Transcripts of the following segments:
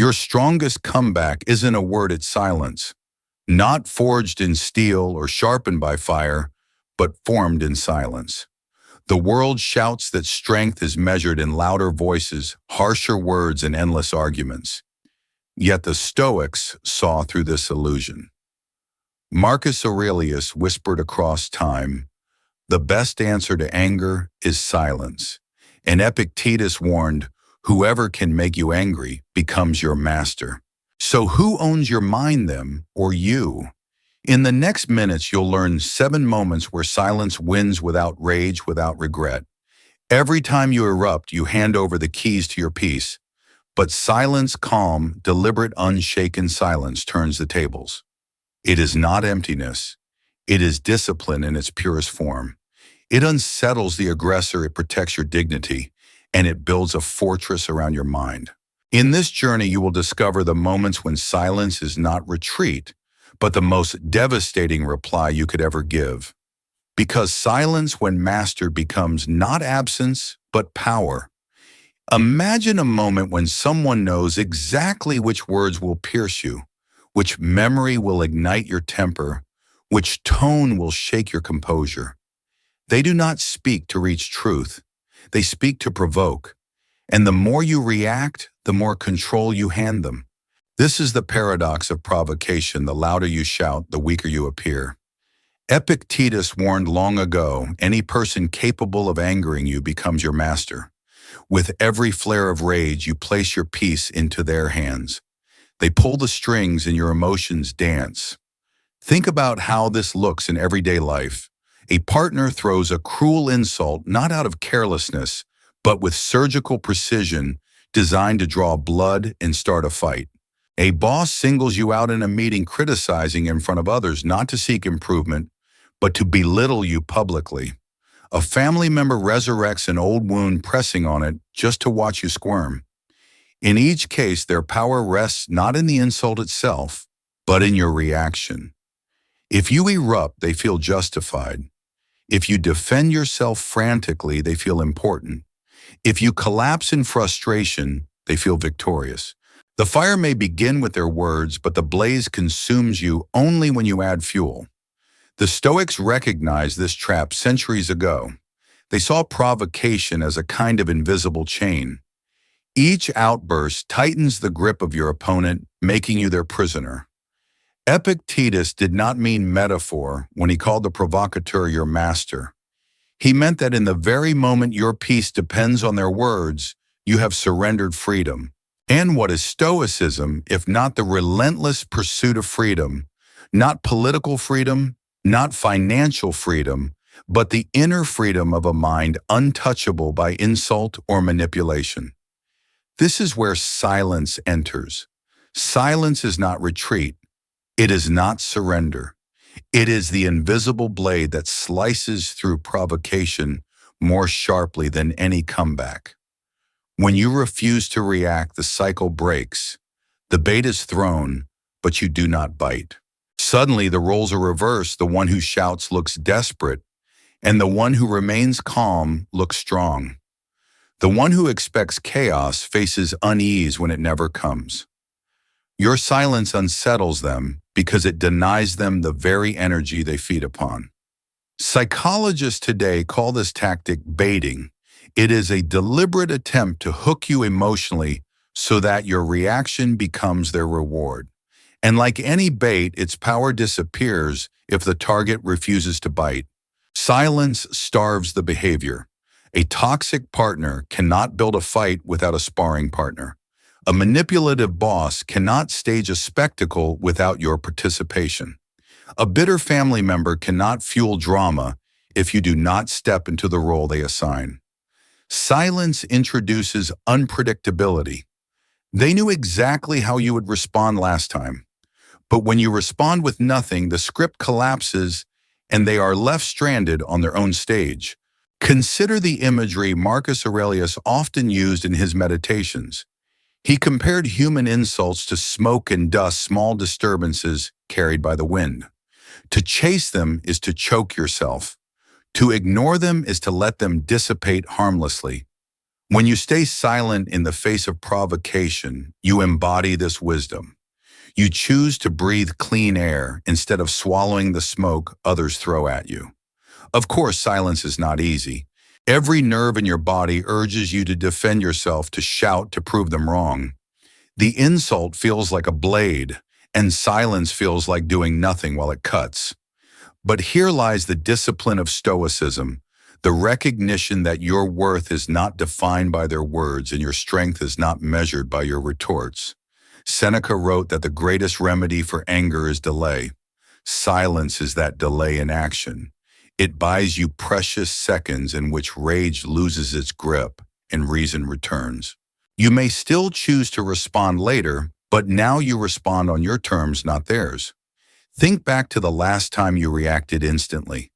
Your strongest comeback isn't a word, it's silence. Not forged in steel or sharpened by fire, but formed in silence. The world shouts that strength is measured in louder voices, harsher words, and endless arguments. Yet the Stoics saw through this illusion. Marcus Aurelius whispered across time, "The best answer to anger is silence." And Epictetus warned, "Whoever can make you angry becomes your master." So who owns your mind then, or you? In the next minutes, you'll learn 7 moments where silence wins without rage, without regret. Every time you erupt, you hand over the keys to your peace. But silence, calm, deliberate, unshaken silence turns the tables. It is not emptiness. It is discipline in its purest form. It unsettles the aggressor, it protects your dignity, and it builds a fortress around your mind. In this journey, you will discover the moments when silence is not retreat, but the most devastating reply you could ever give. Because silence, when mastered, becomes not absence, but power. Imagine a moment when someone knows exactly which words will pierce you, which memory will ignite your temper, which tone will shake your composure. They do not speak to reach truth. They speak to provoke. And the more you react, the more control you hand them. This is the paradox of provocation. The louder you shout, the weaker you appear. Epictetus warned long ago, any person capable of angering you becomes your master. With every flare of rage, you place your peace into their hands. They pull the strings and your emotions dance. Think about how this looks in everyday life. A partner throws a cruel insult not out of carelessness, but with surgical precision designed to draw blood and start a fight. A boss singles you out in a meeting, criticizing in front of others, not to seek improvement, but to belittle you publicly. A family member resurrects an old wound, pressing on it just to watch you squirm. In each case, their power rests not in the insult itself, but in your reaction. If you erupt, they feel justified. If you defend yourself frantically, they feel important. If you collapse in frustration, they feel victorious. The fire may begin with their words, but the blaze consumes you only when you add fuel. The Stoics recognized this trap centuries ago. They saw provocation as a kind of invisible chain. Each outburst tightens the grip of your opponent, making you their prisoner. Epictetus did not mean metaphor when he called the provocateur your master. He meant that in the very moment your peace depends on their words, you have surrendered freedom. And what is Stoicism if not the relentless pursuit of freedom? Not political freedom, not financial freedom, but the inner freedom of a mind untouchable by insult or manipulation. This is where silence enters. Silence is not retreat. It is not surrender. It is the invisible blade that slices through provocation more sharply than any comeback. When you refuse to react, the cycle breaks. The bait is thrown, but you do not bite. Suddenly, the roles are reversed. The one who shouts looks desperate, and the one who remains calm looks strong. The one who expects chaos faces unease when it never comes. Your silence unsettles them because it denies them the very energy they feed upon. Psychologists today call this tactic baiting. It is a deliberate attempt to hook you emotionally so that your reaction becomes their reward. And like any bait, its power disappears if the target refuses to bite. Silence starves the behavior. A toxic partner cannot build a fight without a sparring partner. A manipulative boss cannot stage a spectacle without your participation. A bitter family member cannot fuel drama if you do not step into the role they assign. Silence introduces unpredictability. They knew exactly how you would respond last time. But when you respond with nothing, the script collapses and they are left stranded on their own stage. Consider the imagery Marcus Aurelius often used in his meditations. He compared human insults to smoke and dust, small disturbances carried by the wind. To chase them is to choke yourself. To ignore them is to let them dissipate harmlessly. When you stay silent in the face of provocation, you embody this wisdom. You choose to breathe clean air instead of swallowing the smoke others throw at you. Of course, silence is not easy. Every nerve in your body urges you to defend yourself, to shout, to prove them wrong. The insult feels like a blade, and silence feels like doing nothing while it cuts. But here lies the discipline of Stoicism, the recognition that your worth is not defined by their words and your strength is not measured by your retorts. Seneca wrote that the greatest remedy for anger is delay. Silence is that delay in action. It buys you precious seconds in which rage loses its grip and reason returns. You may still choose to respond later, but now you respond on your terms, not theirs. Think back to the last time you reacted instantly.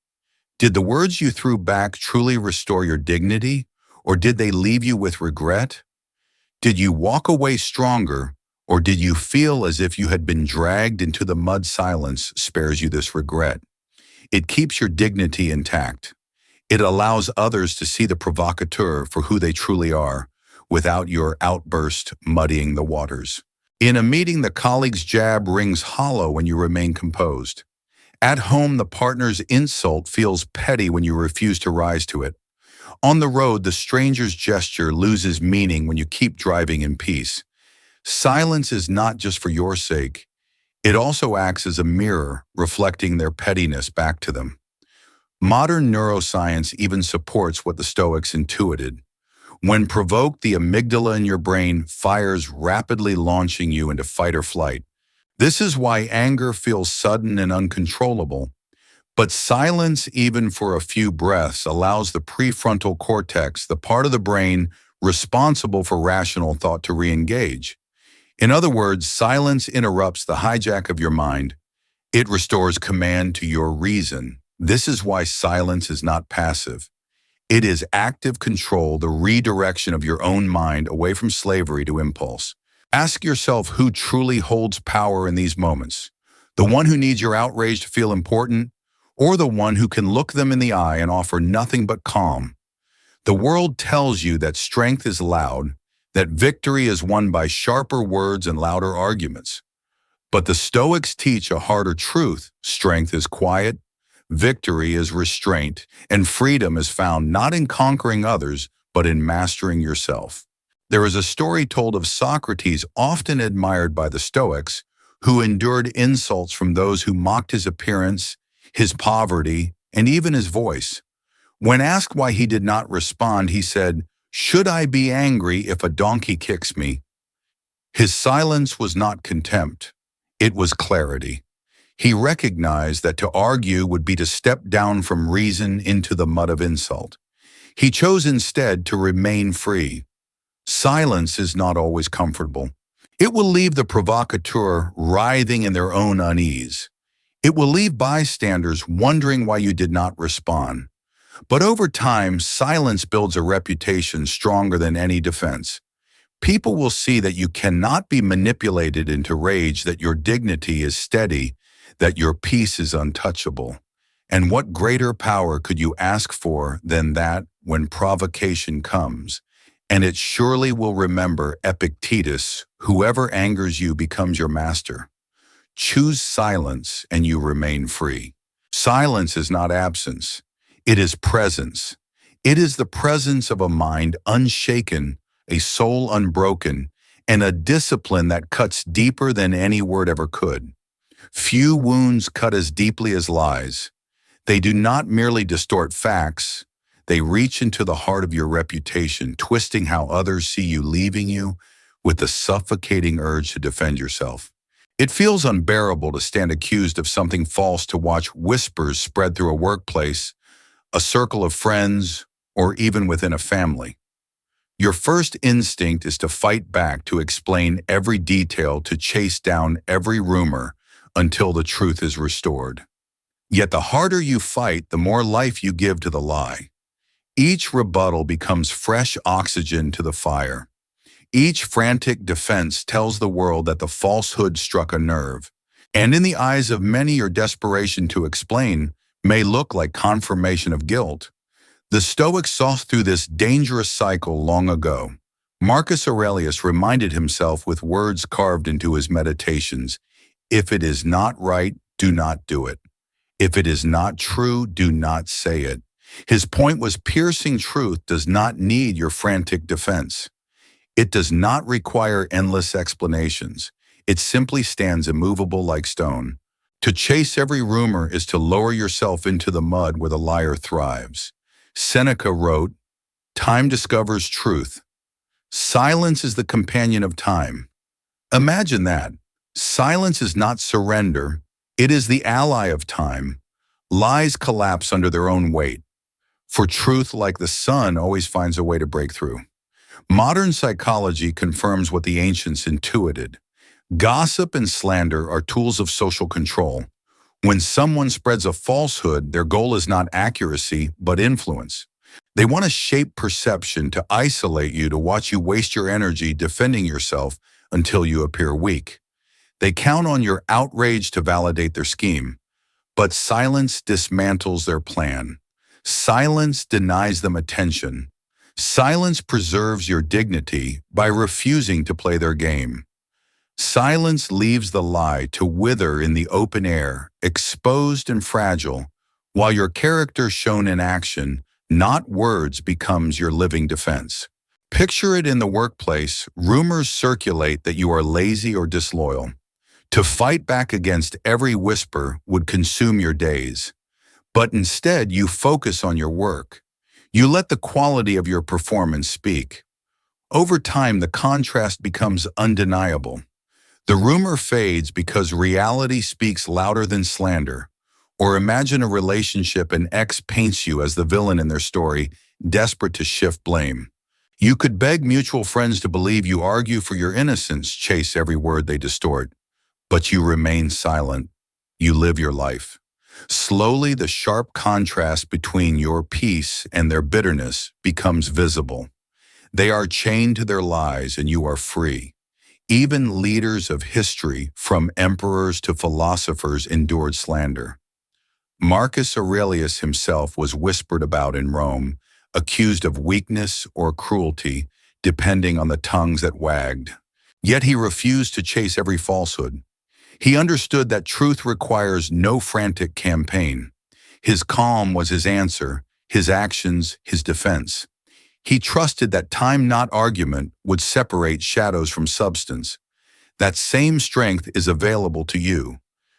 Did the words you threw back truly restore your dignity, or did they leave you with regret? Did you walk away stronger, or did you feel as if you had been dragged into the mud? Silence spares you this regret. It keeps your dignity intact. It allows others to see the provocateur for who they truly are, without your outburst muddying the waters. In a meeting, the colleague's jab rings hollow when you remain composed. At home, the partner's insult feels petty when you refuse to rise to it. On the road, the stranger's gesture loses meaning when you keep driving in peace. Silence is not just for your sake. It also acts as a mirror, reflecting their pettiness back to them. Modern neuroscience even supports what the Stoics intuited. When provoked, the amygdala in your brain fires rapidly, launching you into fight or flight. This is why anger feels sudden and uncontrollable. But silence, even for a few breaths, allows the prefrontal cortex, the part of the brain responsible for rational thought, to re-engage. In other words, silence interrupts the hijack of your mind. It restores command to your reason. This is why silence is not passive. It is active control, the redirection of your own mind away from slavery to impulse. Ask yourself who truly holds power in these moments. The one who needs your outrage to feel important, or the one who can look them in the eye and offer nothing but calm? The world tells you that strength is loud, that victory is won by sharper words and louder arguments. But the Stoics teach a harder truth. Strength is quiet, victory is restraint, and freedom is found not in conquering others, but in mastering yourself. There is a story told of Socrates, often admired by the Stoics, who endured insults from those who mocked his appearance, his poverty, and even his voice. When asked why he did not respond, he said, "Should I be angry if a donkey kicks me?" His silence was not contempt. It was clarity. He recognized that to argue would be to step down from reason into the mud of insult. He chose instead to remain free. Silence is not always comfortable. It will leave the provocateur writhing in their own unease. It will leave bystanders wondering why you did not respond. But over time, silence builds a reputation stronger than any defense. People will see that you cannot be manipulated into rage, that your dignity is steady, that your peace is untouchable. And what greater power could you ask for than that when provocation comes? And it surely will remember Epictetus, whoever angers you becomes your master. Choose silence and you remain free. Silence is not absence. It is presence. It is the presence of a mind unshaken, a soul unbroken, and a discipline that cuts deeper than any word ever could. Few wounds cut as deeply as lies. They do not merely distort facts. They reach into the heart of your reputation, twisting how others see you, leaving you with the suffocating urge to defend yourself. It feels unbearable to stand accused of something false, to watch whispers spread through a workplace, a circle of friends, or even within a family. Your first instinct is to fight back, to explain every detail, to chase down every rumor until the truth is restored. Yet the harder you fight, the more life you give to the lie. Each rebuttal becomes fresh oxygen to the fire. Each frantic defense tells the world that the falsehood struck a nerve. And in the eyes of many, your desperation to explain may look like confirmation of guilt. The Stoics saw through this dangerous cycle long ago. Marcus Aurelius reminded himself with words carved into his meditations, "If it is not right, do not do it. If it is not true, do not say it." His point was piercing truth does not need your frantic defense. It does not require endless explanations. It simply stands immovable like stone. To chase every rumor is to lower yourself into the mud where the liar thrives. Seneca wrote, "Time discovers truth. Silence is the companion of time." Imagine that. Silence is not surrender. It is the ally of time. Lies collapse under their own weight. For truth, like the sun, always finds a way to break through. Modern psychology confirms what the ancients intuited. Gossip and slander are tools of social control. When someone spreads a falsehood, their goal is not accuracy, but influence. They want to shape perception, to isolate you, to watch you waste your energy defending yourself until you appear weak. They count on your outrage to validate their scheme. But silence dismantles their plan. Silence denies them attention. Silence preserves your dignity by refusing to play their game. Silence leaves the lie to wither in the open air, exposed and fragile, while your character shown in action, not words, becomes your living defense. Picture it in the workplace. Rumors circulate that you are lazy or disloyal. To fight back against every whisper would consume your days. But instead, you focus on your work. You let the quality of your performance speak. Over time, the contrast becomes undeniable. The rumor fades because reality speaks louder than slander. Or imagine a relationship an ex paints you as the villain in their story, desperate to shift blame. You could beg mutual friends to believe you argue for your innocence, chase every word they distort. But you remain silent. You live your life. Slowly, the sharp contrast between your peace and their bitterness becomes visible. They are chained to their lies and you are free. Even leaders of history, from emperors to philosophers, endured slander. Marcus Aurelius himself was whispered about in Rome, accused of weakness or cruelty, depending on the tongues that wagged. Yet he refused to chase every falsehood. He understood that truth requires no frantic campaign. His calm was his answer, his actions his defense. He trusted that time, not argument, would separate shadows from substance. That same strength is available to you.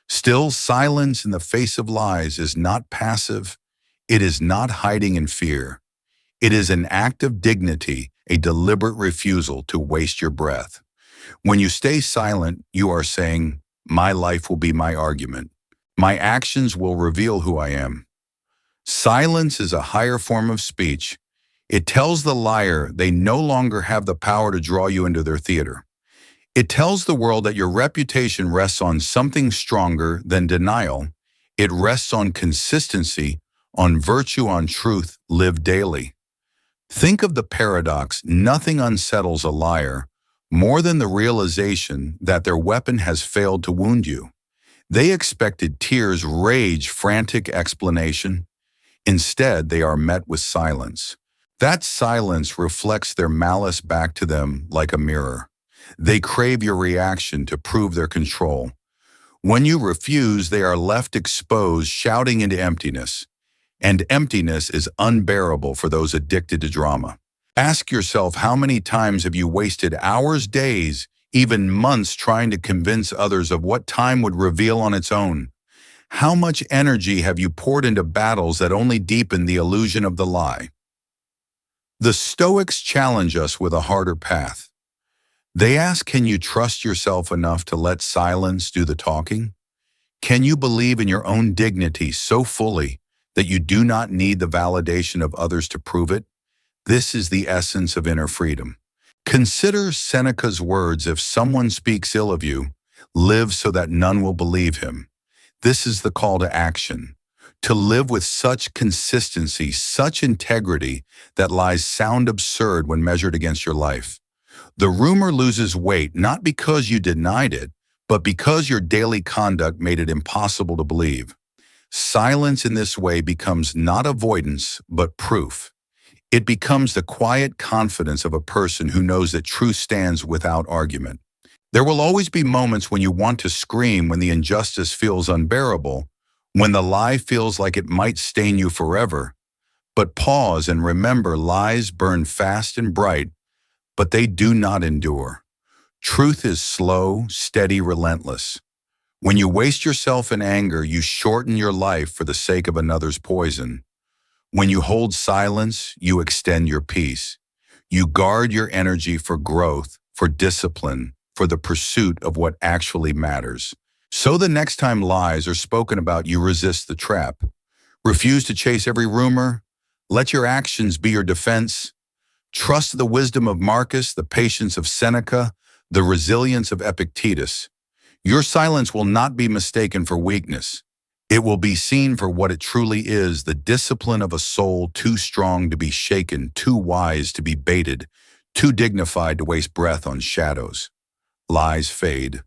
Still, silence in the face of lies is not passive. It is not hiding in fear. It is an act of dignity, a deliberate refusal to waste your breath. When you stay silent, you are saying, "My life will be my argument. My actions will reveal who I am." Silence is a higher form of speech. It tells the liar they no longer have the power to draw you into their theater. It tells the world that your reputation rests on something stronger than denial. It rests on consistency, on virtue, on truth lived daily. Think of the paradox. Nothing unsettles a liar more than the realization that their weapon has failed to wound you. They expected tears, rage, frantic explanation. Instead, they are met with silence. That silence reflects their malice back to them like a mirror. They crave your reaction to prove their control. When you refuse, they are left exposed, shouting into emptiness. And emptiness is unbearable for those addicted to drama. Ask yourself, how many times have you wasted hours, days, even months trying to convince others of what time would reveal on its own? How much energy have you poured into battles that only deepen the illusion of the lie? The Stoics challenge us with a harder path. They ask, can you trust yourself enough to let silence do the talking? Can you believe in your own dignity so fully that you do not need the validation of others to prove it? This is the essence of inner freedom. Consider Seneca's words, "If someone speaks ill of you, live so that none will believe him." This is the call to action. To live with such consistency, such integrity that lies sound absurd when measured against your life. The rumor loses weight not because you denied it, but because your daily conduct made it impossible to believe. Silence in this way becomes not avoidance, but proof. It becomes the quiet confidence of a person who knows that truth stands without argument. There will always be moments when you want to scream, when the injustice feels unbearable, when the lie feels like it might stain you forever. But pause and remember, lies burn fast and bright, but they do not endure. Truth is slow, steady, relentless. When you waste yourself in anger, you shorten your life for the sake of another's poison. When you hold silence, you extend your peace. You guard your energy for growth, for discipline, for the pursuit of what actually matters. So the next time lies are spoken about, you resist the trap. Refuse to chase every rumor. Let your actions be your defense. Trust the wisdom of Marcus, the patience of Seneca, the resilience of Epictetus. Your silence will not be mistaken for weakness. It will be seen for what it truly is, the discipline of a soul too strong to be shaken, too wise to be baited, too dignified to waste breath on shadows. Lies fade,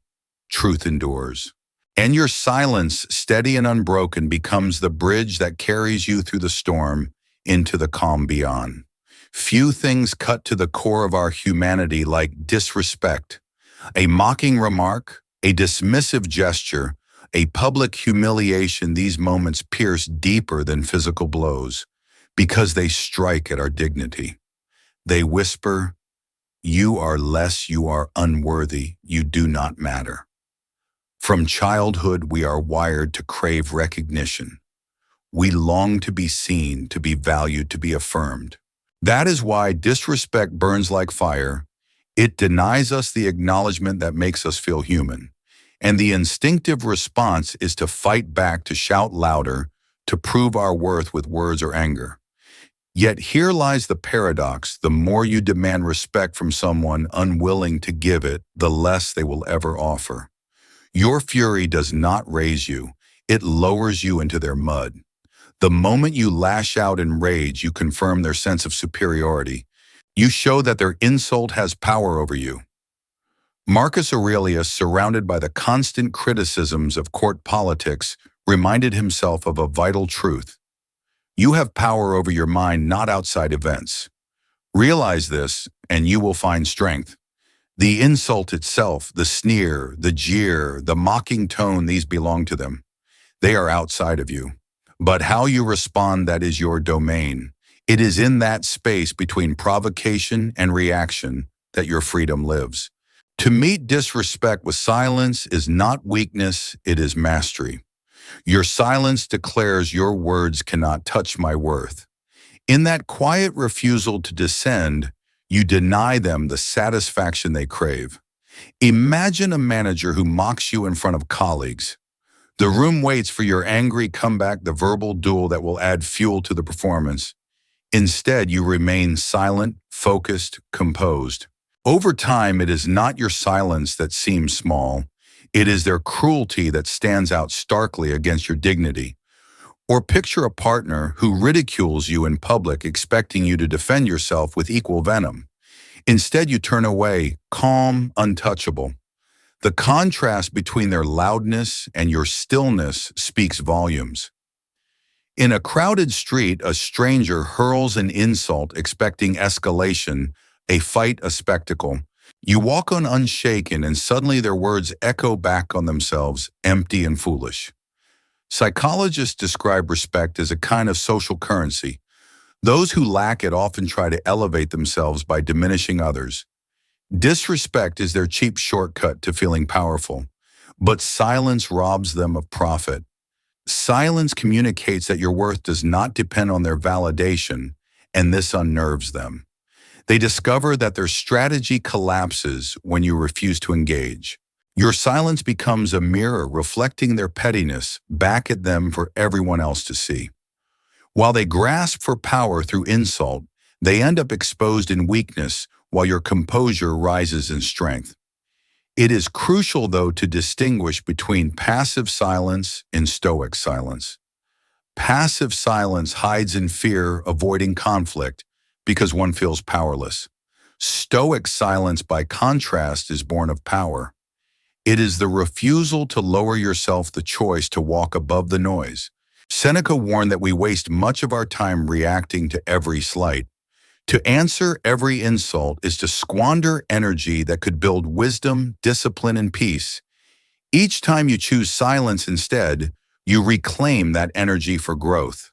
truth endures. And your silence, steady and unbroken, becomes the bridge that carries you through the storm into the calm beyond. Few things cut to the core of our humanity like disrespect. A mocking remark, a dismissive gesture, a public humiliation. These moments pierce deeper than physical blows because they strike at our dignity. They whisper, "You are less, you are unworthy, you do not matter." From childhood, we are wired to crave recognition. We long to be seen, to be valued, to be affirmed. That is why disrespect burns like fire. It denies us the acknowledgement that makes us feel human. And the instinctive response is to fight back, to shout louder, to prove our worth with words or anger. Yet here lies the paradox: the more you demand respect from someone unwilling to give it, the less they will ever offer. Your fury does not raise you, it lowers you into their mud. The moment you lash out in rage, you confirm their sense of superiority. You show that their insult has power over you. Marcus Aurelius, surrounded by the constant criticisms of court politics, reminded himself of a vital truth. You have power over your mind, not outside events. Realize this, and you will find strength. The insult itself, the sneer, the jeer, the mocking tone, these belong to them. They are outside of you. But how you respond, that is your domain. It is in that space between provocation and reaction that your freedom lives. To meet disrespect with silence is not weakness, it is mastery. Your silence declares, your words cannot touch my worth. In that quiet refusal to descend, you deny them the satisfaction they crave. Imagine a manager who mocks you in front of colleagues. The room waits for your angry comeback, the verbal duel that will add fuel to the performance. Instead, you remain silent, focused, composed. Over time, it is not your silence that seems small. It is their cruelty that stands out starkly against your dignity. Or picture a partner who ridicules you in public, expecting you to defend yourself with equal venom. Instead, you turn away, calm, untouchable. The contrast between their loudness and your stillness speaks volumes. In a crowded street, a stranger hurls an insult, expecting escalation, a fight, a spectacle. You walk on unshaken, and suddenly their words echo back on themselves, empty and foolish. Psychologists describe respect as a kind of social currency. Those who lack it often try to elevate themselves by diminishing others. Disrespect is their cheap shortcut to feeling powerful, but silence robs them of profit. Silence communicates that your worth does not depend on their validation, and this unnerves them. They discover that their strategy collapses when you refuse to engage. Your silence becomes a mirror reflecting their pettiness back at them for everyone else to see. While they grasp for power through insult, they end up exposed in weakness, while your composure rises in strength. It is crucial, though, to distinguish between passive silence and Stoic silence. Passive silence hides in fear, avoiding conflict, because one feels powerless. Stoic silence, by contrast, is born of power. It is the refusal to lower yourself, the choice to walk above the noise. Seneca warned that we waste much of our time reacting to every slight. To answer every insult is to squander energy that could build wisdom, discipline, and peace. Each time you choose silence instead, you reclaim that energy for growth.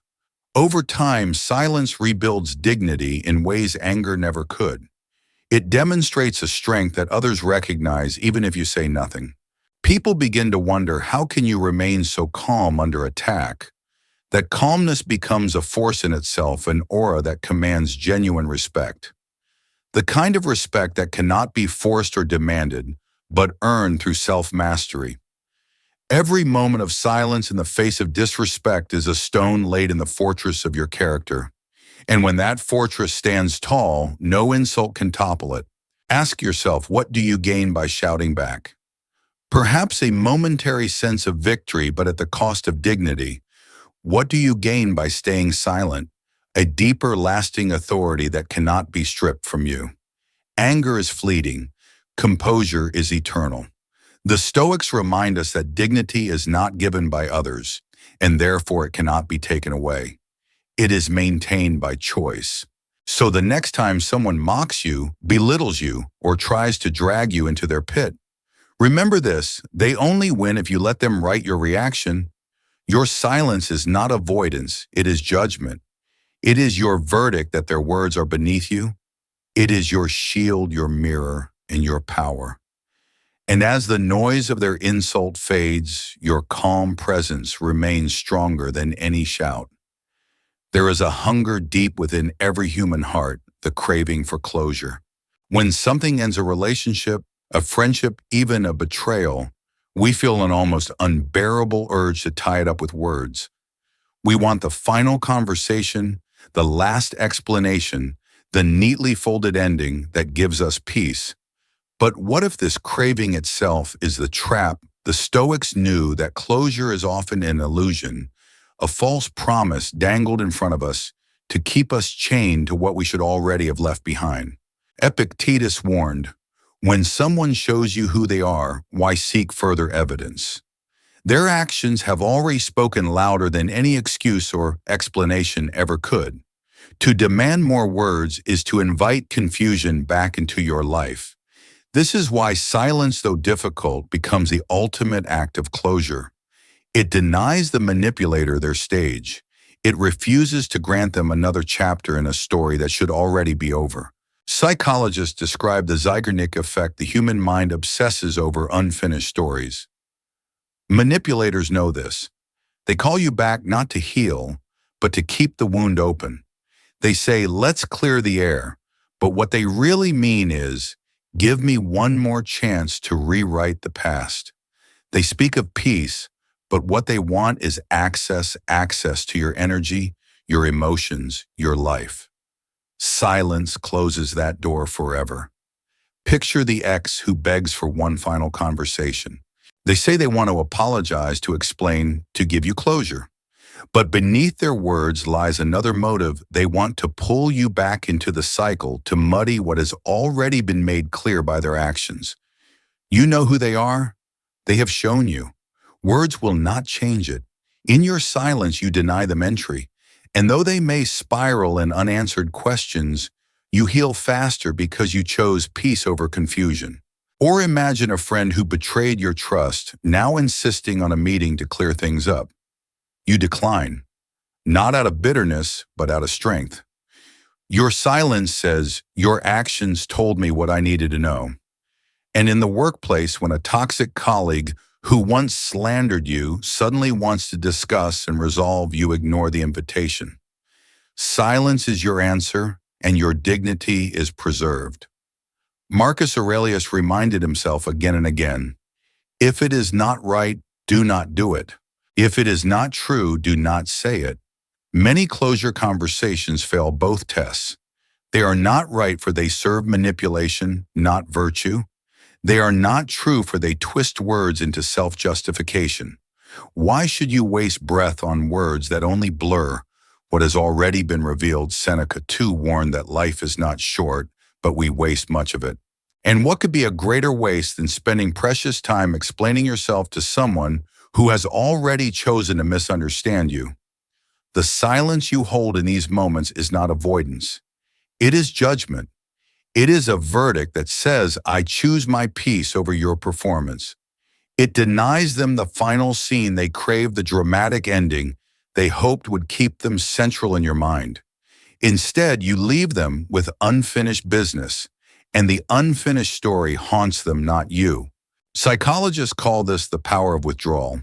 Over time, silence rebuilds dignity in ways anger never could. It demonstrates a strength that others recognize even if you say nothing. People begin to wonder, how can you remain so calm under attack? That calmness becomes a force in itself, an aura that commands genuine respect. The kind of respect that cannot be forced or demanded, but earned through self-mastery. Every moment of silence in the face of disrespect is a stone laid in the fortress of your character. And when that fortress stands tall, no insult can topple it. Ask yourself, what do you gain by shouting back? Perhaps a momentary sense of victory, but at the cost of dignity. What do you gain by staying silent? A deeper, lasting authority that cannot be stripped from you. Anger is fleeting. Composure is eternal. The Stoics remind us that dignity is not given by others, and therefore it cannot be taken away. It is maintained by choice. So the next time someone mocks you, belittles you, or tries to drag you into their pit, remember this: they only win if you let them write your reaction. Your silence is not avoidance, it is judgment. It is your verdict that their words are beneath you. It is your shield, your mirror, and your power. And as the noise of their insult fades, your calm presence remains stronger than any shout. There is a hunger deep within every human heart, the craving for closure. When something ends a relationship, a friendship, even a betrayal, we feel an almost unbearable urge to tie it up with words. We want the final conversation, the last explanation, the neatly folded ending that gives us peace. But what if this craving itself is the trap? The Stoics knew that closure is often an illusion, a false promise dangled in front of us to keep us chained to what we should already have left behind. Epictetus warned, "When someone shows you who they are, why seek further evidence?" Their actions have already spoken louder than any excuse or explanation ever could. To demand more words is to invite confusion back into your life. This is why silence, though difficult, becomes the ultimate act of closure. It denies the manipulator their stage. It refuses to grant them another chapter in a story that should already be over. Psychologists describe the Zeigarnik effect. The human mind obsesses over unfinished stories. Manipulators know this. They call you back not to heal, but to keep the wound open. They say, "Let's clear the air," but what they really mean is, "Give me one more chance to rewrite the past." They speak of peace, but what they want is access to your energy, your emotions, your life. Silence closes that door forever. Picture the ex who begs for one final conversation. They say they want to apologize, to explain, to give you closure. But beneath their words lies another motive. They want to pull you back into the cycle, to muddy what has already been made clear by their actions. You know who they are? They have shown you. Words will not change it. In your silence, you deny them entry. And though they may spiral in unanswered questions, you heal faster because you chose peace over confusion. Or imagine a friend who betrayed your trust, now insisting on a meeting to clear things up. You decline, not out of bitterness, but out of strength. Your silence says, "Your actions told me what I needed to know." And in the workplace, when a toxic colleague who once slandered you suddenly wants to discuss and resolve, you ignore the invitation. Silence is your answer, and your dignity is preserved. Marcus Aurelius reminded himself again and again, "If it is not right, do not do it. If it is not true, do not say it." Many closure conversations fail both tests. They are not right, for they serve manipulation, not virtue. They are not true, for they twist words into self-justification. Why should you waste breath on words that only blur what has already been revealed? Seneca too warned that life is not short, but we waste much of it. And what could be a greater waste than spending precious time explaining yourself to someone who has already chosen to misunderstand you? The silence you hold in these moments is not avoidance. It is judgment. It is a verdict that says, I choose my peace over your performance. It denies them the final scene they craved, the dramatic ending they hoped would keep them central in your mind. Instead, you leave them with unfinished business, and the unfinished story haunts them, not you. Psychologists call this the power of withdrawal.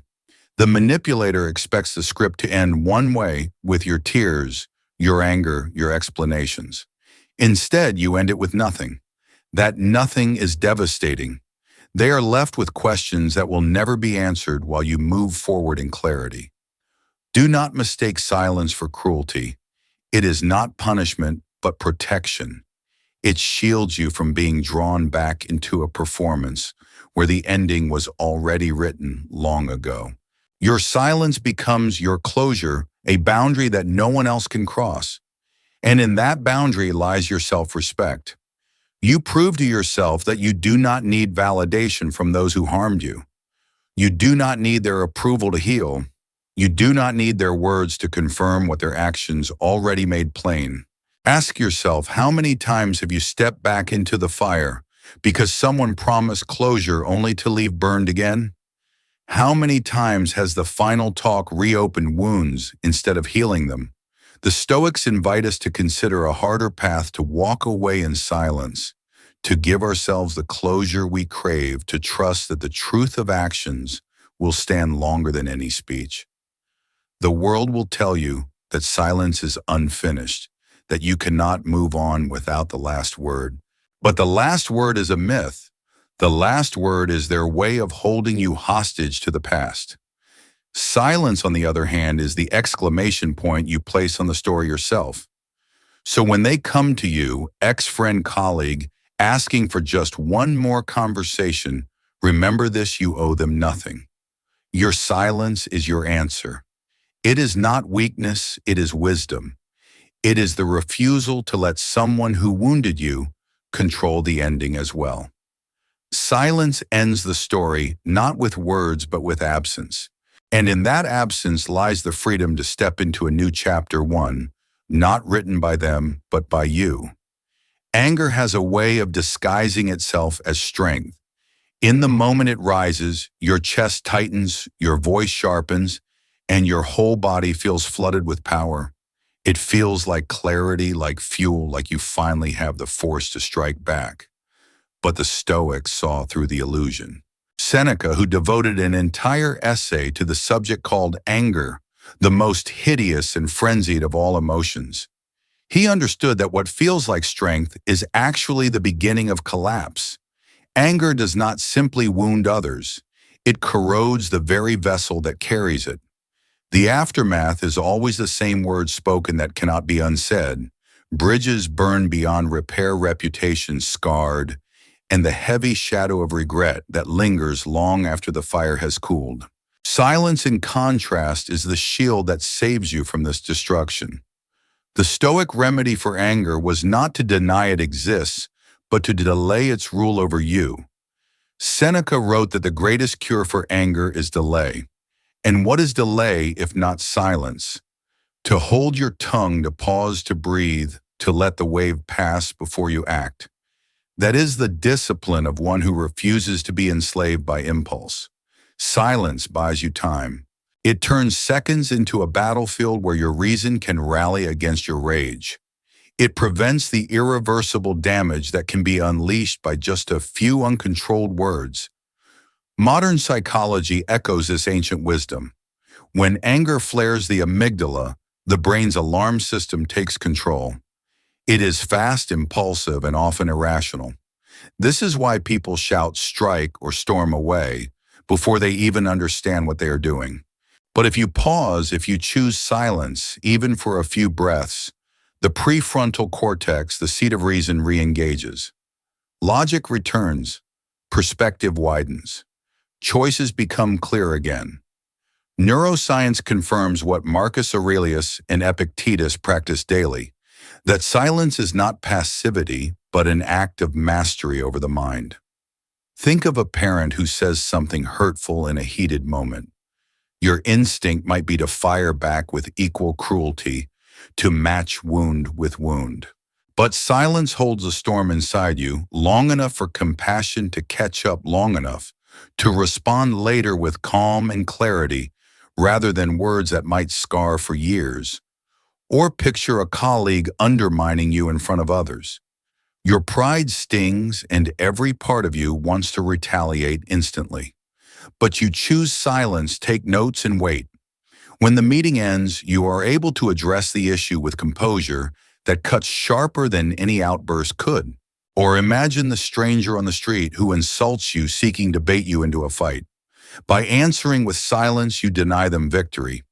The manipulator expects the script to end one way, with your tears, your anger, your explanations. Instead, you end it with nothing. That nothing is devastating. They are left with questions that will never be answered while you move forward in clarity. Do not mistake silence for cruelty. It is not punishment, but protection. It shields you from being drawn back into a performance where the ending was already written long ago. Your silence becomes your closure, a boundary that no one else can cross. And in that boundary lies your self-respect. You prove to yourself that you do not need validation from those who harmed you. You do not need their approval to heal. You do not need their words to confirm what their actions already made plain. Ask yourself, how many times have you stepped back into the fire because someone promised closure only to leave burned again? How many times has the final talk reopened wounds instead of healing them? The Stoics invite us to consider a harder path, to walk away in silence, to give ourselves the closure we crave, to trust that the truth of actions will stand longer than any speech. The world will tell you that silence is unfinished, that you cannot move on without the last word. But the last word is a myth. The last word is their way of holding you hostage to the past. Silence, on the other hand, is the exclamation point you place on the story yourself. So when they come to you, ex-friend, colleague, asking for just one more conversation, remember this: you owe them nothing. Your silence is your answer. It is not weakness, it is wisdom. It is the refusal to let someone who wounded you control the ending as well. Silence ends the story not with words but with absence. And in that absence lies the freedom to step into a new chapter, one not written by them but by you. Anger has a way of disguising itself as strength. In the moment it rises, your chest tightens, your voice sharpens, and your whole body feels flooded with power. It feels like clarity, like fuel, like you finally have the force to strike back. But the Stoics saw through the illusion. Seneca, who devoted an entire essay to the subject called anger, the most hideous and frenzied of all emotions, he understood that what feels like strength is actually the beginning of collapse. Anger does not simply wound others, it corrodes the very vessel that carries it. The aftermath is always the same words spoken that cannot be unsaid, bridges burned beyond repair, reputations scarred, and the heavy shadow of regret that lingers long after the fire has cooled. Silence, in contrast, is the shield that saves you from this destruction. The Stoic remedy for anger was not to deny it exists, but to delay its rule over you. Seneca wrote that the greatest cure for anger is delay. And what is delay if not silence? To hold your tongue, to pause, to breathe, to let the wave pass before you act. That is the discipline of one who refuses to be enslaved by impulse. Silence buys you time. It turns seconds into a battlefield where your reason can rally against your rage. It prevents the irreversible damage that can be unleashed by just a few uncontrolled words. Modern psychology echoes this ancient wisdom. When anger flares the amygdala, the brain's alarm system takes control. It is fast, impulsive, and often irrational. This is why people shout, strike, or storm away before they even understand what they are doing. But if you pause, if you choose silence, even for a few breaths, the prefrontal cortex, the seat of reason, re-engages. Logic returns. Perspective widens. Choices become clear again. Neuroscience confirms what Marcus Aurelius and Epictetus practiced daily, that silence is not passivity, but an act of mastery over the mind. Think of a parent who says something hurtful in a heated moment. Your instinct might be to fire back with equal cruelty, to match wound with wound. But silence holds a storm inside you, long enough for compassion to catch up long enough to respond later with calm and clarity rather than words that might scar for years. Or picture a colleague undermining you in front of others. Your pride stings and every part of you wants to retaliate instantly. But you choose silence, take notes, and wait. When the meeting ends, you are able to address the issue with composure that cuts sharper than any outburst could. Or imagine the stranger on the street who insults you, seeking to bait you into a fight. By answering with silence, you deny them victory.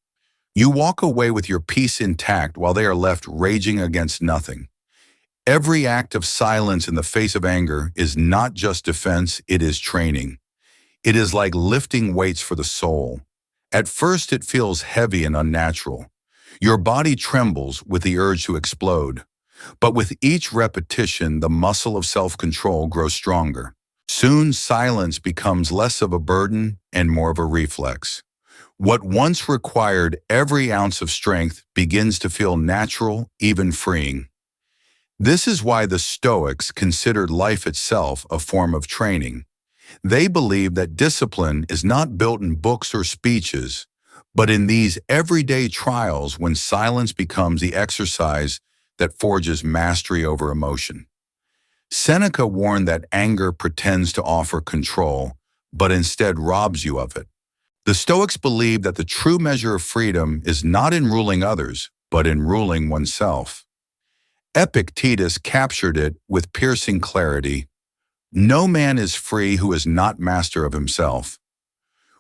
You walk away with your peace intact while they are left raging against nothing. Every act of silence in the face of anger is not just defense, it is training. It is like lifting weights for the soul. At first, it feels heavy and unnatural. Your body trembles with the urge to explode. But with each repetition, the muscle of self-control grows stronger. Soon, silence becomes less of a burden and more of a reflex. What once required every ounce of strength begins to feel natural, even freeing. This is why the Stoics considered life itself a form of training. They believe that discipline is not built in books or speeches, but in these everyday trials when silence becomes the exercise that forges mastery over emotion. Seneca warned that anger pretends to offer control, but instead robs you of it. The Stoics believe that the true measure of freedom is not in ruling others, but in ruling oneself. Epictetus captured it with piercing clarity. No man is free who is not master of himself.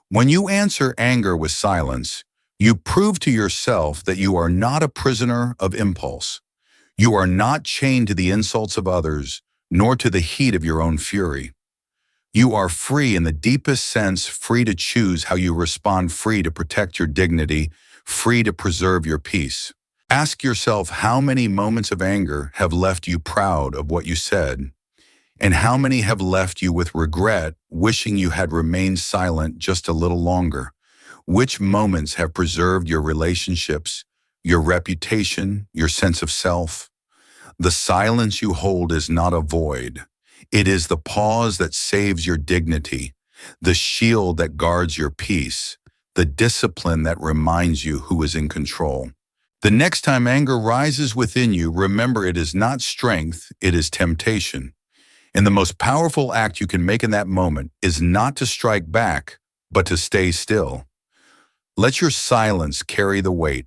When you answer anger with silence, you prove to yourself that you are not a prisoner of impulse. You are not chained to the insults of others, nor to the heat of your own fury. You are free in the deepest sense, free to choose how you respond, free to protect your dignity, free to preserve your peace. Ask yourself how many moments of anger have left you proud of what you said, and how many have left you with regret, wishing you had remained silent just a little longer? Which moments have preserved your relationships, your reputation, your sense of self? The silence you hold is not a void. It is the pause that saves your dignity, the shield that guards your peace, the discipline that reminds you who is in control. The next time anger rises within you, remember it is not strength, it is temptation. And the most powerful act you can make in that moment is not to strike back, but to stay still. Let your silence carry the weight.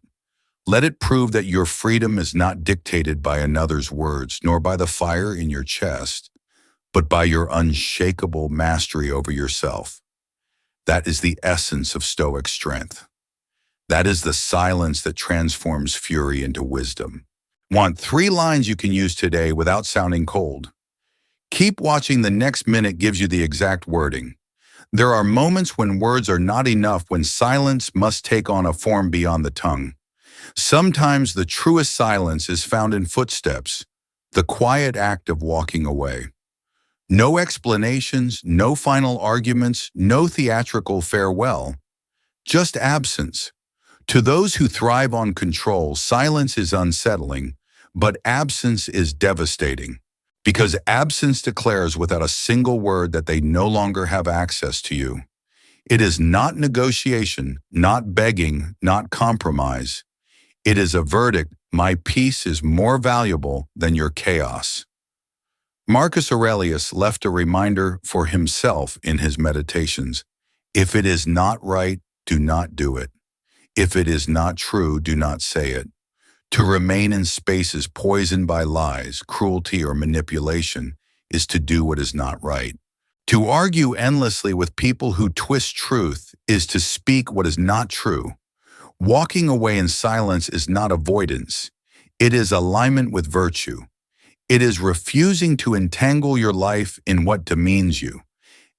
Let it prove that your freedom is not dictated by another's words, nor by the fire in your chest, but by your unshakable mastery over yourself. That is the essence of Stoic strength. That is the silence that transforms fury into wisdom. Want 3 lines you can use today without sounding cold? Keep watching. The next minute gives you the exact wording. There are moments when words are not enough, when silence must take on a form beyond the tongue. Sometimes the truest silence is found in footsteps, the quiet act of walking away. No explanations, no final arguments, no theatrical farewell, just absence. To those who thrive on control, silence is unsettling, but absence is devastating. Because absence declares without a single word that they no longer have access to you. It is not negotiation, not begging, not compromise. It is a verdict: my peace is more valuable than your chaos. Marcus Aurelius left a reminder for himself in his meditations. If it is not right, do not do it. If it is not true, do not say it. To remain in spaces poisoned by lies, cruelty, or manipulation is to do what is not right. To argue endlessly with people who twist truth is to speak what is not true. Walking away in silence is not avoidance. It is alignment with virtue. It is refusing to entangle your life in what demeans you.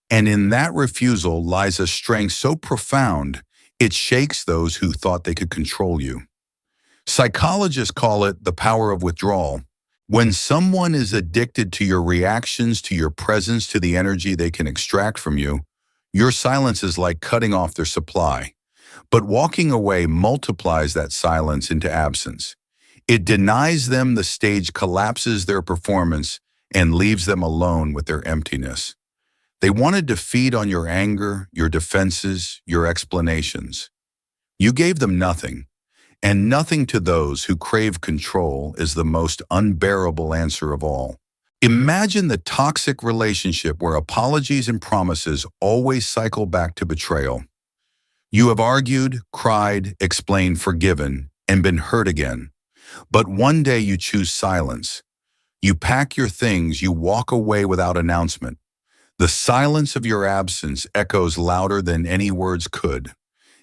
And in that refusal lies a strength so profound, it shakes those who thought they could control you. Psychologists call it the power of withdrawal. When someone is addicted to your reactions, to your presence, to the energy they can extract from you, your silence is like cutting off their supply. But walking away multiplies that silence into absence. It denies them the stage, collapses their performance, and leaves them alone with their emptiness. They wanted to feed on your anger, your defenses, your explanations. You gave them nothing, and nothing to those who crave control is the most unbearable answer of all. Imagine the toxic relationship where apologies and promises always cycle back to betrayal. You have argued, cried, explained, forgiven, and been hurt again. But one day you choose silence. You pack your things, you walk away without announcement. The silence of your absence echoes louder than any words could.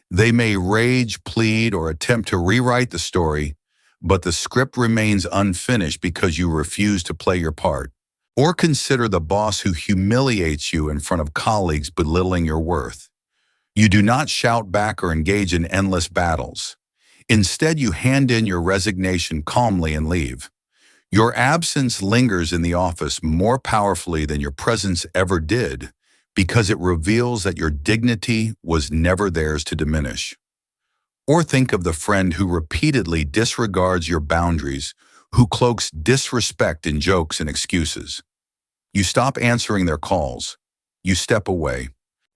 They may rage, plead, or attempt to rewrite the story, but the script remains unfinished because you refuse to play your part. Or consider the boss who humiliates you in front of colleagues, belittling your worth. You do not shout back or engage in endless battles. Instead, you hand in your resignation calmly and leave. Your absence lingers in the office more powerfully than your presence ever did, because it reveals that your dignity was never theirs to diminish. Or think of the friend who repeatedly disregards your boundaries, who cloaks disrespect in jokes and excuses. You stop answering their calls. You step away.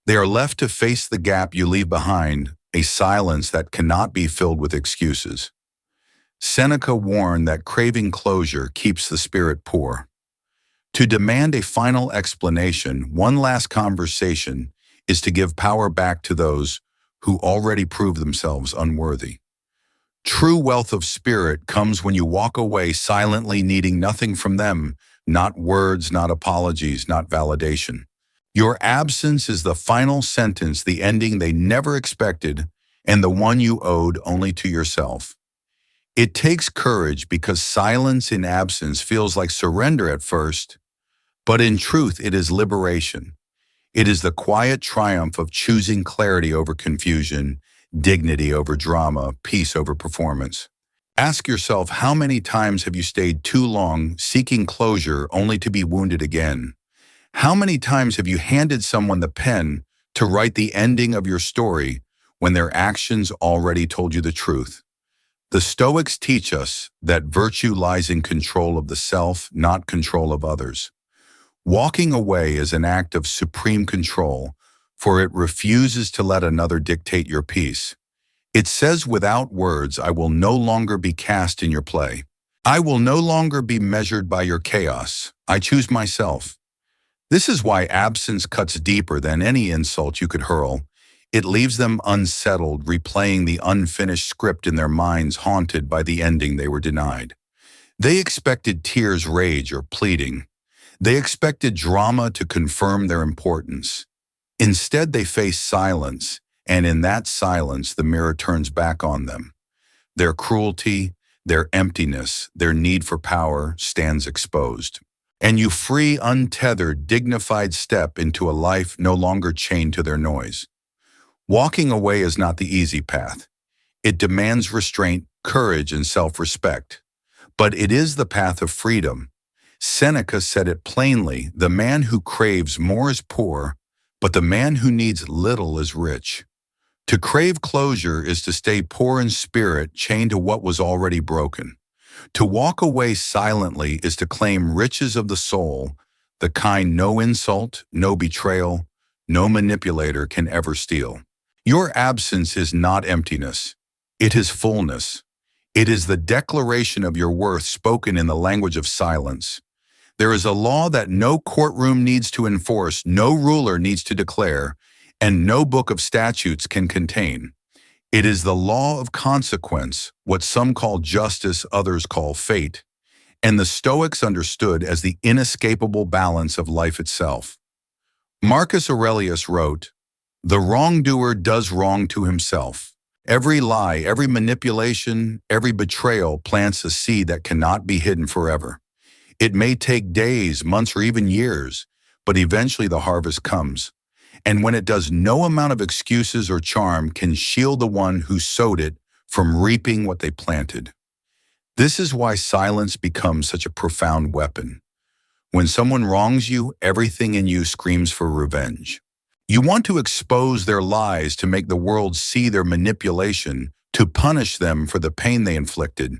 They are left to face the gap you leave behind, a silence that cannot be filled with excuses. Seneca warned that craving closure keeps the spirit poor. To demand a final explanation, one last conversation, is to give power back to those who already prove themselves unworthy. True wealth of spirit comes when you walk away silently, needing nothing from them, not words, not apologies, not validation. Your absence is the final sentence, the ending they never expected, and the one you owed only to yourself. It takes courage, because silence in absence feels like surrender at first, but in truth it is liberation. It is the quiet triumph of choosing clarity over confusion, dignity over drama, peace over performance. Ask yourself, how many times have you stayed too long seeking closure only to be wounded again? How many times have you handed someone the pen to write the ending of your story when their actions already told you the truth? The Stoics teach us that virtue lies in control of the self, not control of others. Walking away is an act of supreme control, for it refuses to let another dictate your peace. It says without words, I will no longer be cast in your play. I will no longer be measured by your chaos. I choose myself. This is why absence cuts deeper than any insult you could hurl. It leaves them unsettled, replaying the unfinished script in their minds, haunted by the ending they were denied. They expected tears, rage, or pleading. They expected drama to confirm their importance. Instead, they face silence, and in that silence, the mirror turns back on them. Their cruelty, their emptiness, their need for power stands exposed. And you free, untethered, dignified step into a life no longer chained to their noise. Walking away is not the easy path. It demands restraint, courage, and self-respect. But it is the path of freedom. Seneca said it plainly, the man who craves more is poor, but the man who needs little is rich. To crave closure is to stay poor in spirit, chained to what was already broken. To walk away silently is to claim riches of the soul, the kind no insult, no betrayal, no manipulator can ever steal. Your absence is not emptiness. It is fullness. It is the declaration of your worth spoken in the language of silence. There is a law that no courtroom needs to enforce, no ruler needs to declare, and no book of statutes can contain. It is the law of consequence, what some call justice, others call fate, and the Stoics understood as the inescapable balance of life itself. Marcus Aurelius wrote, "The wrongdoer does wrong to himself. Every lie, every manipulation, every betrayal plants a seed that cannot be hidden forever. It may take days, months, or even years, but eventually the harvest comes. And when it does, no amount of excuses or charm can shield the one who sowed it from reaping what they planted." This is why silence becomes such a profound weapon. When someone wrongs you, everything in you screams for revenge. You want to expose their lies to make the world see their manipulation, to punish them for the pain they inflicted.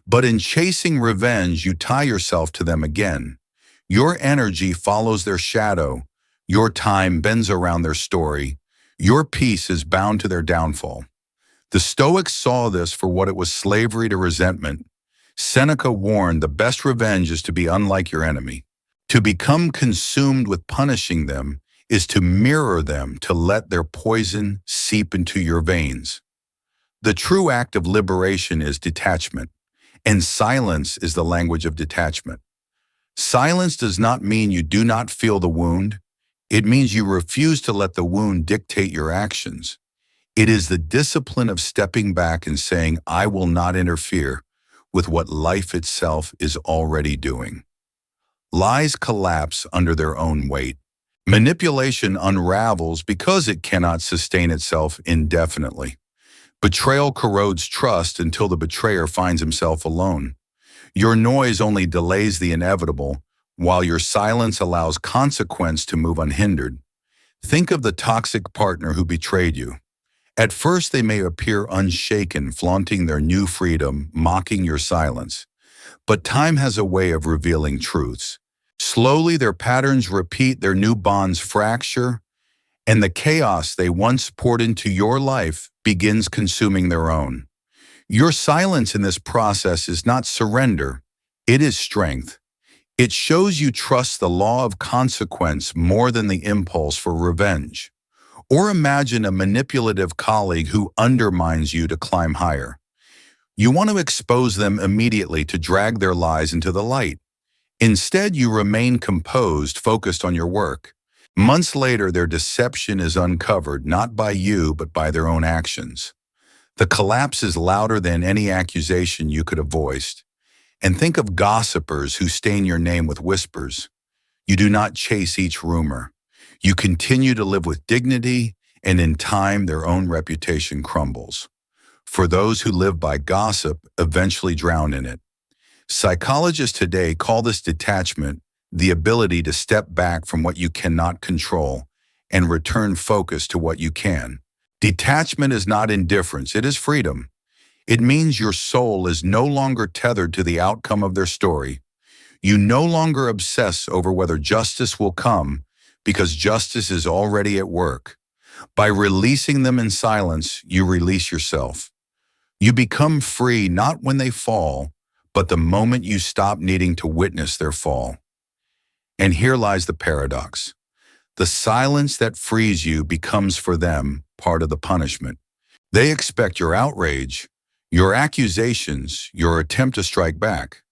But in chasing revenge, you tie yourself to them again. Your energy follows their shadow. Your time bends around their story. Your peace is bound to their downfall. The Stoics saw this for what it was: slavery to resentment. Seneca warned the best revenge is to be unlike your enemy. To become consumed with punishing them is to mirror them, to let their poison seep into your veins. The true act of liberation is detachment, and silence is the language of detachment. Silence does not mean you do not feel the wound. It means you refuse to let the wound dictate your actions. It is the discipline of stepping back and saying, I will not interfere with what life itself is already doing. Lies collapse under their own weight. Manipulation unravels because it cannot sustain itself indefinitely. Betrayal corrodes trust until the betrayer finds himself alone. Your noise only delays the inevitable, while your silence allows consequence to move unhindered. Think of the toxic partner who betrayed you. At first, they may appear unshaken, flaunting their new freedom, mocking your silence. But time has a way of revealing truths. Slowly, their patterns repeat, their new bonds fracture, and the chaos they once poured into your life begins consuming their own. Your silence in this process is not surrender, it is strength. It shows you trust the law of consequence more than the impulse for revenge. Or imagine a manipulative colleague who undermines you to climb higher. You want to expose them immediately, to drag their lies into the light. Instead, you remain composed, focused on your work. Months later, their deception is uncovered, not by you, but by their own actions. The collapse is louder than any accusation you could have voiced. And think of gossipers who stain your name with whispers. You do not chase each rumor. You continue to live with dignity, and in time, their own reputation crumbles. For those who live by gossip, eventually drown in it. Psychologists today call this detachment, the ability to step back from what you cannot control and return focus to what you can. Detachment is not indifference, it is freedom. It means your soul is no longer tethered to the outcome of their story. You no longer obsess over whether justice will come, because justice is already at work. By releasing them in silence, you release yourself. You become free not when they fall, but the moment you stop needing to witness their fall. And here lies the paradox. The silence that frees you becomes for them part of the punishment. They expect your outrage, your accusations, your attempt to strike back.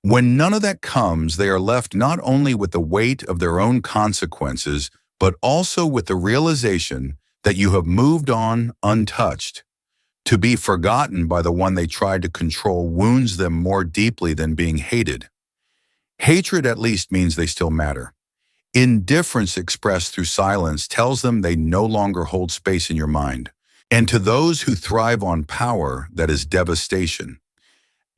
When none of that comes, they are left not only with the weight of their own consequences, but also with the realization that you have moved on untouched. To be forgotten by the one they tried to control wounds them more deeply than being hated. Hatred at least means they still matter. Indifference expressed through silence tells them they no longer hold space in your mind. And to those who thrive on power, that is devastation.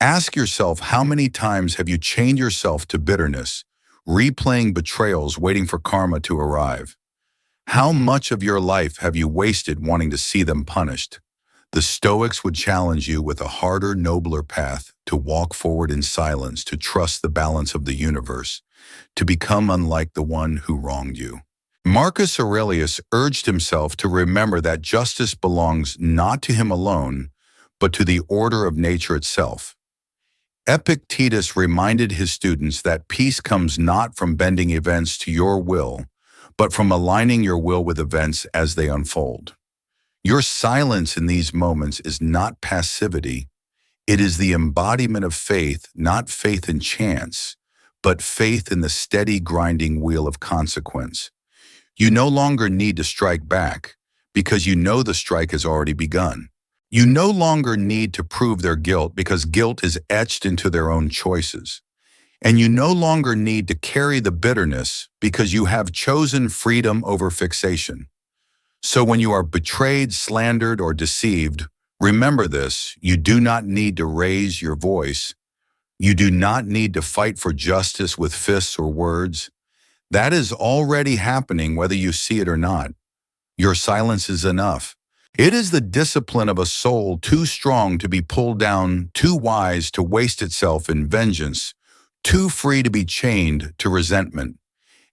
Ask yourself, how many times have you chained yourself to bitterness, replaying betrayals, waiting for karma to arrive? How much of your life have you wasted wanting to see them punished? The Stoics would challenge you with a harder, nobler path, to walk forward in silence, to trust the balance of the universe, to become unlike the one who wronged you. Marcus Aurelius urged himself to remember that justice belongs not to him alone, but to the order of nature itself. Epictetus reminded his students that peace comes not from bending events to your will, but from aligning your will with events as they unfold. Your silence in these moments is not passivity. It is the embodiment of faith, not faith in chance, but faith in the steady grinding wheel of consequence. You no longer need to strike back because you know the strike has already begun. You no longer need to prove their guilt because guilt is etched into their own choices. And you no longer need to carry the bitterness because you have chosen freedom over fixation. So when you are betrayed, slandered, or deceived, remember this: you do not need to raise your voice. You do not need to fight for justice with fists or words. That is already happening whether you see it or not. Your silence is enough. It is the discipline of a soul too strong to be pulled down, too wise to waste itself in vengeance, too free to be chained to resentment.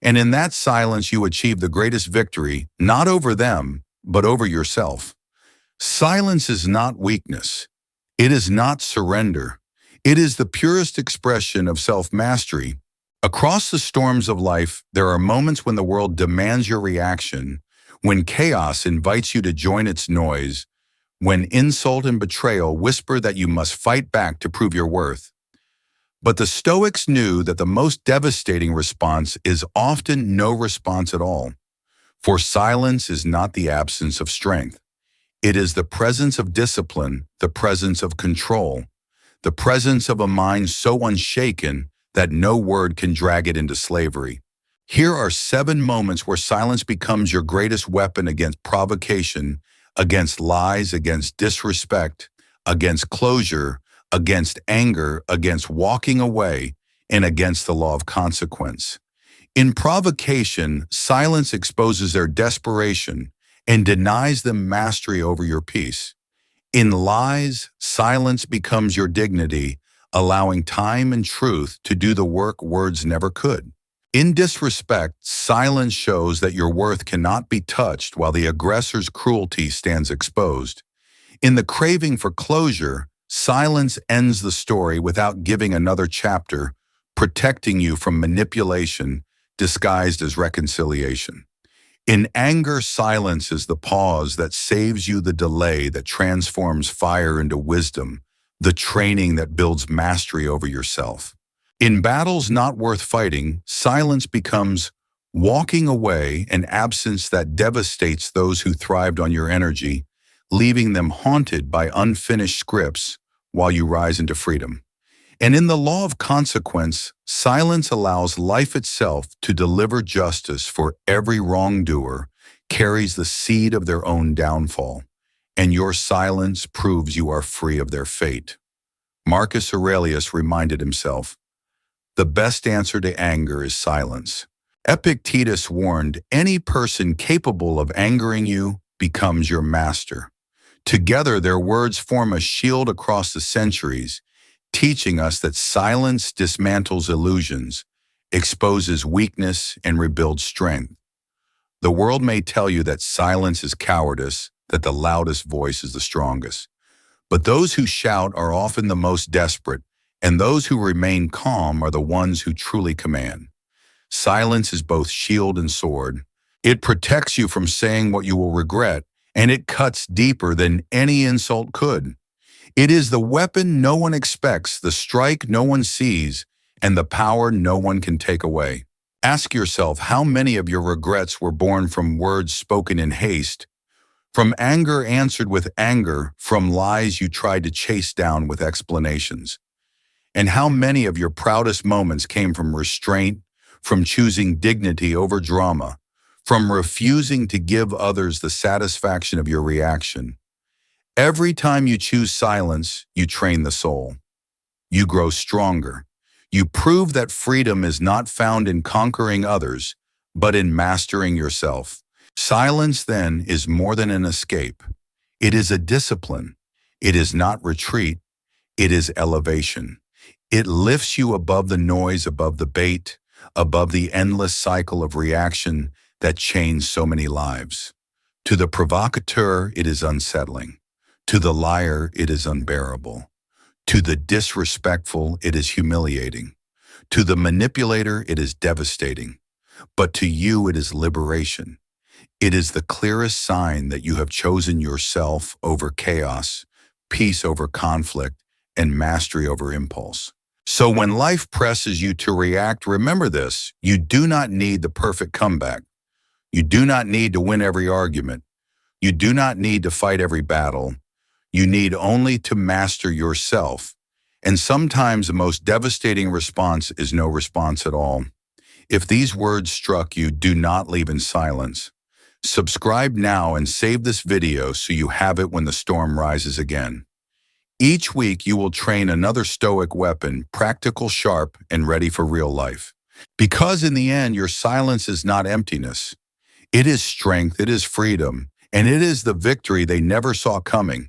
And in that silence you achieve the greatest victory, not over them, but over yourself. Silence is not weakness. It is not surrender. It is the purest expression of self-mastery. Across the storms of life, there are moments when the world demands your reaction, when chaos invites you to join its noise, when insult and betrayal whisper that you must fight back to prove your worth. But the Stoics knew that the most devastating response is often no response at all. For silence is not the absence of strength. It is the presence of discipline, the presence of control, the presence of a mind so unshaken that no word can drag it into slavery. Here are 7 moments where silence becomes your greatest weapon against provocation, against lies, against disrespect, against closure, against anger, against walking away, and against the law of consequence. In provocation, silence exposes their desperation and denies them mastery over your peace. In lies, silence becomes your dignity, allowing time and truth to do the work words never could. In disrespect, silence shows that your worth cannot be touched while the aggressor's cruelty stands exposed. In the craving for closure, silence ends the story without giving another chapter, protecting you from manipulation disguised as reconciliation. In anger, silence is the pause that saves you the delay that transforms fire into wisdom, the training that builds mastery over yourself. In battles not worth fighting, silence becomes walking away, an absence that devastates those who thrived on your energy, leaving them haunted by unfinished scripts while you rise into freedom. And in the law of consequence, silence allows life itself to deliver justice, for every wrongdoer carries the seed of their own downfall, and your silence proves you are free of their fate. Marcus Aurelius reminded himself, "The best answer to anger is silence." Epictetus warned, "Any person capable of angering you becomes your master." Together, their words form a shield across the centuries, teaching us that silence dismantles illusions, exposes weakness, and rebuilds strength. The world may tell you that silence is cowardice, that the loudest voice is the strongest. But those who shout are often the most desperate, and those who remain calm are the ones who truly command. Silence is both shield and sword. It protects you from saying what you will regret, and it cuts deeper than any insult could. It is the weapon no one expects, the strike no one sees, and the power no one can take away. Ask yourself how many of your regrets were born from words spoken in haste, from anger answered with anger, from lies you tried to chase down with explanations. And how many of your proudest moments came from restraint, from choosing dignity over drama, from refusing to give others the satisfaction of your reaction. Every time you choose silence, you train the soul. You grow stronger. You prove that freedom is not found in conquering others, but in mastering yourself. Silence, then, is more than an escape. It is a discipline. It is not retreat. It is elevation. It lifts you above the noise, above the bait, above the endless cycle of reaction that chains so many lives. To the provocateur, it is unsettling. To the liar, it is unbearable. To the disrespectful, it is humiliating. To the manipulator, it is devastating. But to you, it is liberation. It is the clearest sign that you have chosen yourself over chaos, peace over conflict, and mastery over impulse. So when life presses you to react, remember this: you do not need the perfect comeback. You do not need to win every argument. You do not need to fight every battle. You need only to master yourself. And sometimes the most devastating response is no response at all. If these words struck you, do not leave in silence. Subscribe now and save this video so you have it when the storm rises again. Each week you will train another Stoic weapon, practical, sharp, and ready for real life. Because in the end, your silence is not emptiness. It is strength, it is freedom, and it is the victory they never saw coming.